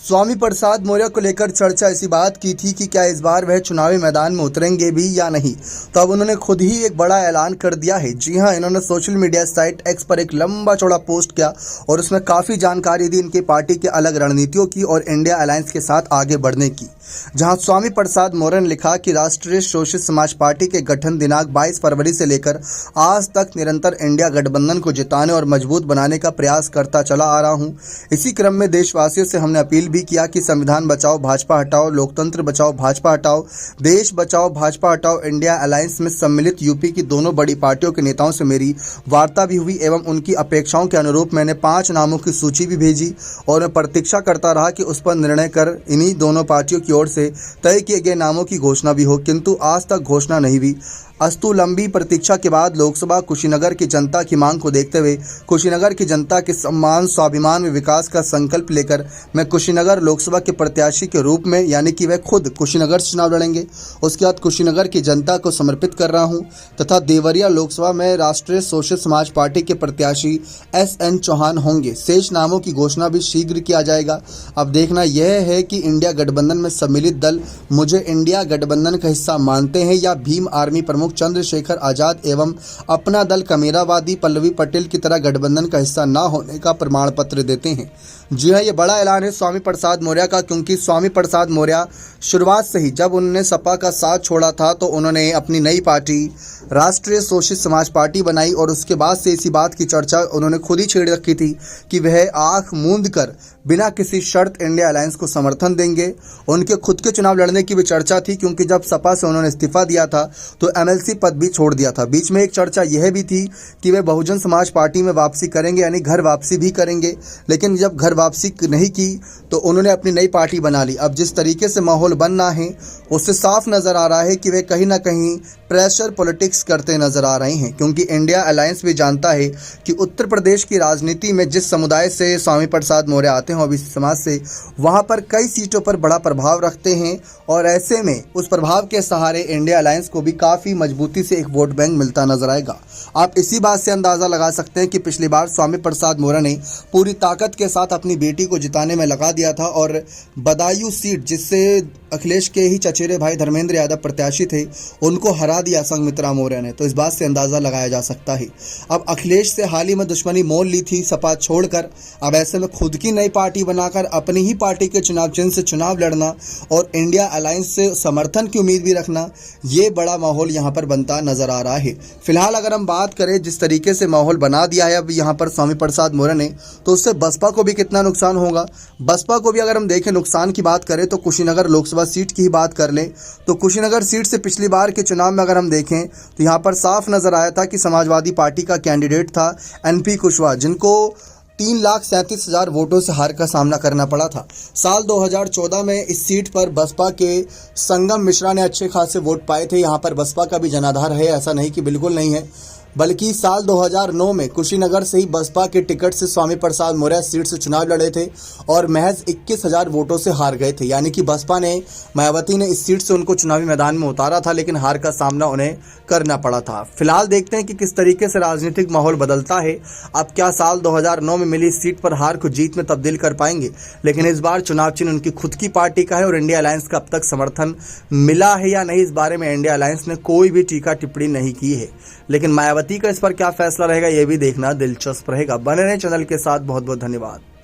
स्वामी प्रसाद मौर्य को लेकर चर्चा इसी बात की थी कि क्या इस बार वह चुनावी मैदान में उतरेंगे भी या नहीं। तो अब उन्होंने खुद ही एक बड़ा ऐलान कर दिया है। जी हां, इन्होंने सोशल मीडिया साइट एक्स पर एक लंबा चौड़ा पोस्ट किया और उसमें काफ़ी जानकारी दी इनकी पार्टी के अलग रणनीतियों की और इंडिया अलायंस के साथ आगे बढ़ने की। जहां स्वामी प्रसाद मौर्य ने लिखा कि राष्ट्रीय शोषित समाज पार्टी के गठन दिनांक 22 फरवरी से लेकर आज तक निरंतर इंडिया गठबंधन को जिताने और मजबूत बनाने का प्रयास करता चला आ रहा हूं। इसी क्रम में देशवासियों से हमने अपील भी किया कि संविधान बचाओ भाजपा हटाओ, लोकतंत्र बचाओ भाजपा हटाओ, देश बचाओ भाजपा हटाओ। इंडिया अलायंस में सम्मिलित यूपी की दोनों बड़ी पार्टियों के नेताओं से मेरी वार्ता भी हुई एवं उनकी अपेक्षाओं के अनुरूप मैंने 5 नामों की सूची भी भेजी और मैं प्रतीक्षा करता रहा कि उस पर निर्णय कर इन्हीं दोनों पार्टियों की ओर से तय किए गए नामों की घोषणा भी हो, किंतु आज तक घोषणा नहीं हुई। अस्तु लंबी प्रतीक्षा के बाद लोकसभा कुशीनगर की जनता की मांग को देखते हुए कुशीनगर की जनता के सम्मान स्वाभिमान व विकास का संकल्प लेकर मैं कुशीनगर लोकसभा के प्रत्याशी के रूप में यानी कि वह खुद कुशीनगर से चुनाव लड़ेंगे। उसके बाद कुशीनगर की जनता को समर्पित कर रहा हूं तथा देवरिया लोकसभा में राष्ट्रीय शोषित समाज पार्टी के प्रत्याशी SN चौहान होंगे। शेष नामों की घोषणा भी शीघ्र किया जाएगा। अब देखना यह है कि इंडिया गठबंधन में सम्मिलित दल मुझे इंडिया गठबंधन का हिस्सा मानते हैं या भीम आर्मी प्रमुख चंद्रशेखर आजाद एवं अपना दल कमेरावादी पल्लवी पटेल की तरह गठबंधन का हिस्सा न होने का प्रमाण पत्र देते हैं। जी हां, ये बड़ा ऐलान है स्वामी प्रसाद मौर्य का, क्योंकि स्वामी प्रसाद मौर्य शुरुआत से ही जब उन्होंने सपा का साथ छोड़ा था तो उन्होंने अपनी नई पार्टी राष्ट्रीय शोषित समाज पार्टी बनाई और उसके बाद से इसी बात की चर्चा उन्होंने खुद ही छेड़ रखी थी कि वह आंख मूंद कर बिना किसी शर्त इंडिया अलायंस को समर्थन देंगे। उनके खुद के चुनाव लड़ने की भी चर्चा थी, क्योंकि जब सपा से उन्होंने इस्तीफा दिया था तो MLC पद भी छोड़ दिया था। बीच में एक चर्चा यह भी थी कि वे बहुजन समाज पार्टी में वापसी करेंगे, यानी घर वापसी भी करेंगे, लेकिन जब घर वापसी नहीं की तो उन्होंने अपनी नई पार्टी बना ली। अब जिस तरीके से माहौल बन रहा है उससे साफ नज़र आ रहा है कि वे कहीं ना कहीं प्रेशर पॉलिटिक्स करते नजर आ रहे हैं, क्योंकि इंडिया अलायंस भी जानता है कि उत्तर प्रदेश की राजनीति में जिस समुदाय से स्वामी प्रसाद मौर्य आते हैं ओबीसी समाज से, वहां पर कई सीटों पर बड़ा प्रभाव रखते हैं और ऐसे में उस प्रभाव के सहारे इंडिया अलायंस को भी काफ़ी मजबूती से एक वोट बैंक मिलता नजर आएगा। आप इसी बात से अंदाज़ा लगा सकते हैं कि पिछली बार स्वामी प्रसाद मौर्य ने पूरी ताकत के साथ अपनी बेटी को जिताने में लगा दिया था और बदायूं सीट, जिससे अखिलेश के ही चचेरे भाई धर्मेंद्र यादव प्रत्याशी थे, उनको हरा दिया संघमित्रा मौर्य ने। तो इस बात से अंदाज़ा लगाया जा सकता है। अब अखिलेश से हाल ही में दुश्मनी मोल ली थी सपा छोड़कर, अब ऐसे में खुद की नई पार्टी बनाकर अपनी ही पार्टी के चुनाव चिन्ह से चुनाव लड़ना और इंडिया अलायंस से समर्थन की उम्मीद भी रखना, ये बड़ा माहौल यहाँ पर बनता नजर आ रहा है। फिलहाल अगर हम बात करें जिस तरीके से माहौल बना दिया है अब यहाँ पर स्वामी प्रसाद मौर्य ने, तो उससे बसपा को भी कितना नुकसान होगा। बसपा को भी अगर हम देखें नुकसान की बात करें तो कुशीनगर लोकसभा सीट की ही बात कर लें तो कुशीनगर सीट से पिछली बार के चुनाव में अगर हम देखें तो यहाँ पर साफ नजर आया था कि समाजवादी पार्टी का कैंडिडेट था NP कुशवाहा, जिनको 3,37,000 वोटों से हार का सामना करना पड़ा था। साल 2014 में इस सीट पर बसपा के संगम मिश्रा ने अच्छे खासे वोट पाए थे। यहाँ पर बसपा का भी जनाधार है, ऐसा नहीं कि बिल्कुल नहीं है, बल्कि साल 2009 में कुशीनगर से ही बसपा के टिकट से स्वामी प्रसाद मौर्य सीट से चुनाव लड़े थे और महज 21,000 वोटों से हार गए थे। यानी कि बसपा ने, मायावती ने इस सीट से उनको चुनावी मैदान में उतारा था, लेकिन हार का सामना उन्हें करना पड़ा था। फिलहाल देखते हैं कि किस तरीके से राजनीतिक माहौल बदलता है। अब क्या साल 2009 में मिली सीट पर हार को जीत में तब्दील कर पाएंगे, लेकिन इस बार चुनाव चिन्ह उनकी खुद की पार्टी का है और इंडिया अलायंस का अब तक समर्थन मिला है या नहीं, इस बारे में इंडिया अलायंस ने कोई भी टीका टिप्पणी नहीं की है। लेकिन मायावती का इस पर क्या फैसला रहेगा, यह भी देखना दिलचस्प रहेगा। बने रहें चैनल के साथ। बहुत बहुत धन्यवाद।